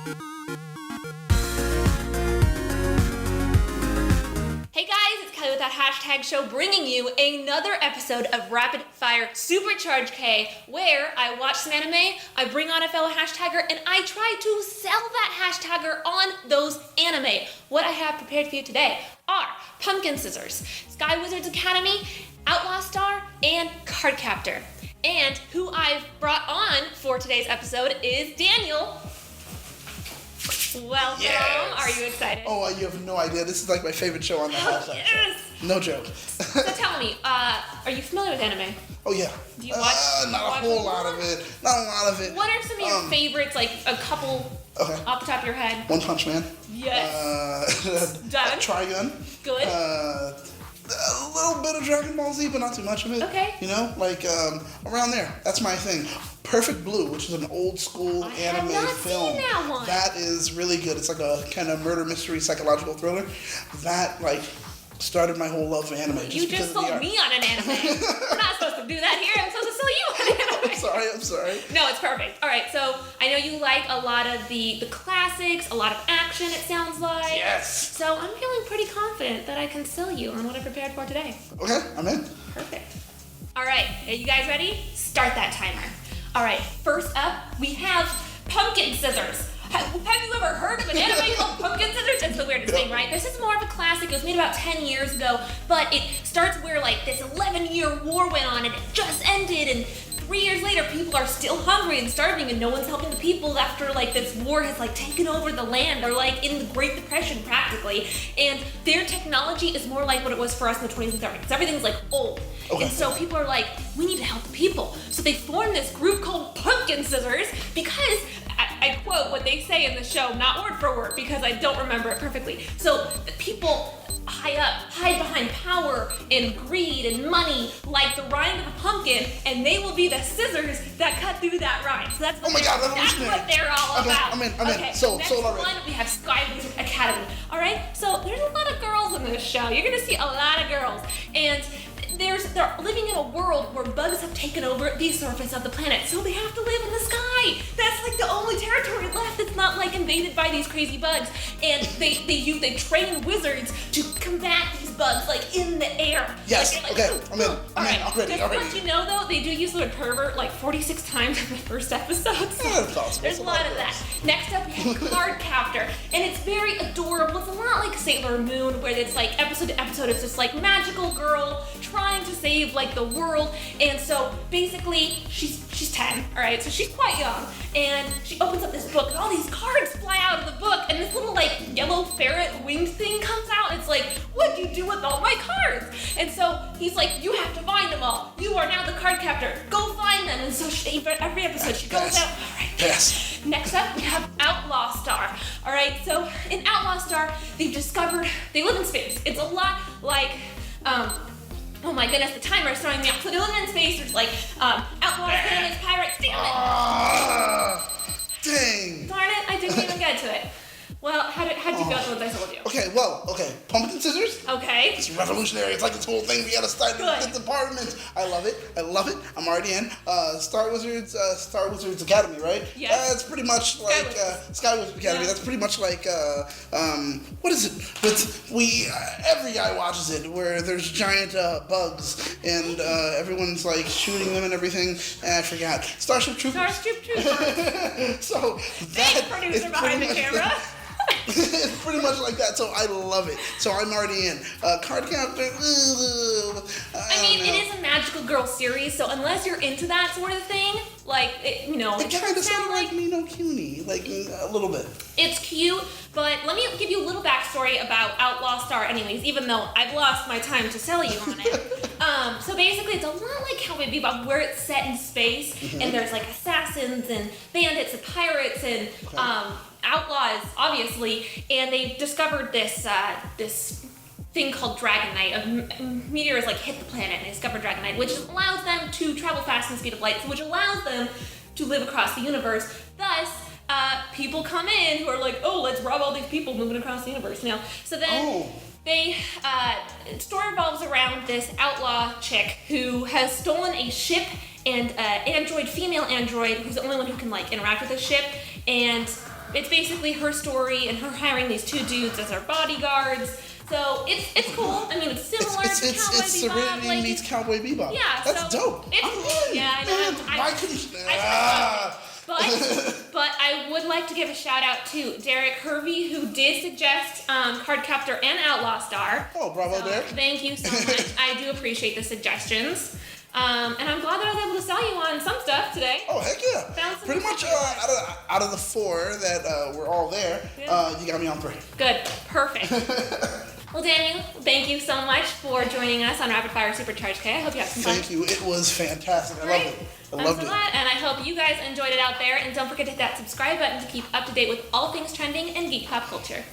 Hey guys, it's Kelly with that hashtag show bringing you another episode of Rapid Fire Supercharge K, where I watch some anime, I bring on a fellow hashtagger, and I try to sell that hashtagger on those anime. What I have prepared for you today are Pumpkin Scissors, Sky Wizards Academy, Outlaw Star, and Card Captor. And who I've brought on for today's episode is Daniel. Welcome. Yes. Are you excited? Oh, you have no idea. This is like my favorite show on the hashtag Yes. show. No joke. So tell me, are you familiar with anime? Oh, yeah. Do you watch? Not a whole lot of it. Not a lot of it. What are some of your favorites, like a couple Okay. off the top of your head? One Punch Man. Yes. Done. Trigun. Good. A little bit of Dragon Ball Z, but not too much of it. Okay. You know, like around there. That's my thing. Perfect Blue, which is an old school anime have not film. seen that one. That is really good. It's like a kind of murder mystery psychological thriller. That like started my whole love for anime. You just sold me on an anime. We're not supposed to do that here. I'm supposed to sell you on an anime. I'm sorry. No, it's perfect. All right, so I know you like a lot of the classics, a lot of action, it sounds like. Yes. So I'm feeling pretty confident that I can sell you on what I prepared for today. Okay, I'm in. Perfect. All right, are you guys ready? Start that timer. All right, first up, we have Pumpkin Scissors. Have you ever heard of an anime called Pumpkin Scissors? It's the weirdest thing, right? This is more of a classic. It was made about 10 years ago, but it starts where like this 11-year war went on and it just ended, and 3 years later, people are still hungry and starving, and no one's helping the people after like this war has like taken over the land. They're like in the Great Depression practically, and their technology is more like what it was for us in the 20s and 30s. Everything's like old, and so people are like, we need to help the people. So they formed this group called Pumpkin Scissors because I quote what they say in the show, not word for word because I don't remember it perfectly. So the people hide behind power and greed and money like the rind of a pumpkin, and they will be the scissors that cut through that rind. So that's what, that's what they're all about. I'm in. Okay, So next already. one, we have Sky Wizard Academy. All right, so there's a lot of girls in this show. You're gonna see a lot of girls, and they're living in a world where bugs have taken over the surface of the planet, so they have to live in the sky. That's like the only territory left that's not like invaded by these crazy bugs. And they train wizards to combat these bugs like in the air. Yes. Like, okay. I'm in. I'm ready. Just to let you know though, they do use the word pervert like 46 times in the first episode. So that's possible. there's a lot of that. Next up, we have Card Captor, and it's very adorable. It's a lot like Sailor Moon, where it's like episode to episode, it's just like magical girl trying to save like the world. And so basically she's 10, all right, so she's quite young, and she opens up this book and all these cards fly out of the book, and this little like yellow ferret winged thing comes out, and it's like, what do you do with all my cards? And so he's like, you have to find them all. You are now the Card Captor. Go find them. And so every episode she goes out. All right. Yes. Next up, we have Outlaw Star. All right, so in Outlaw Star, they've discovered they live in space. It's a lot like oh my goodness, the timer is throwing me off. So they live in space. There's like outlaws, bandits, pirates. Damn it! Dang. Darn it! I didn't even get to it. Well, how'd you feel with what I told you? Okay. Pumpkin Scissors? Okay. It's revolutionary. It's like this whole thing. We gotta start the departments. I love it. I'm already in. Star Wizards Academy, right? Yes. It's pretty much like Sky Wizards Academy. Yeah. That's pretty much like what is it? But every guy watches it, where there's giant bugs and everyone's like shooting them and everything. And I forgot. Starship Troopers. So Thanks, producer behind the camera. It's pretty much like that, so I love it. So I'm already in. Card Captor. I mean, it is a magical girl series, so unless you're into that sort of thing, like it kind of sound like Ni no Kuni, like a little bit. It's cute, but let me give you a little backstory about Outlaw Star anyways, even though I've lost my time to sell you on it. So basically it's a lot like Cowboy Bebop, where it's set in space, and there's like assassins and bandits and pirates and outlaws, obviously, and they've discovered this thing called Dragonite. A meteor has like hit the planet and they discovered Dragonite, which allows them to travel fast in the speed of light, which allows them to live across the universe. Thus, people come in who are like, oh, let's rob all these people moving across the universe now. So then they, story revolves around this outlaw chick who has stolen a ship and female android, who's the only one who can like interact with the ship, and it's basically her story and her hiring these two dudes as her bodyguards. So it's cool. I mean, it's similar to Cowboy Bebop. It's Serenity meets Cowboy Bebop. Yeah, that's dope. Yeah, I know. Why could you? But I would like to give a shout out to Derek Hervey, who did suggest Card Captor and Outlaw Star. Oh, bravo, so Derek. Thank you so much. I do appreciate the suggestions. And I'm glad that I was able to sell you on some stuff today. Oh, heck yeah. Found some Pretty much out of the 4 that were all there, you got me on 3. Good. Perfect. Well, Daniel, thank you so much for joining us on Rapid Fire Supercharged K. I hope you had some fun. Thank you. It was fantastic. I loved it. I loved it. And I hope you guys enjoyed it out there. And don't forget to hit that subscribe button to keep up to date with all things trending in geek pop culture.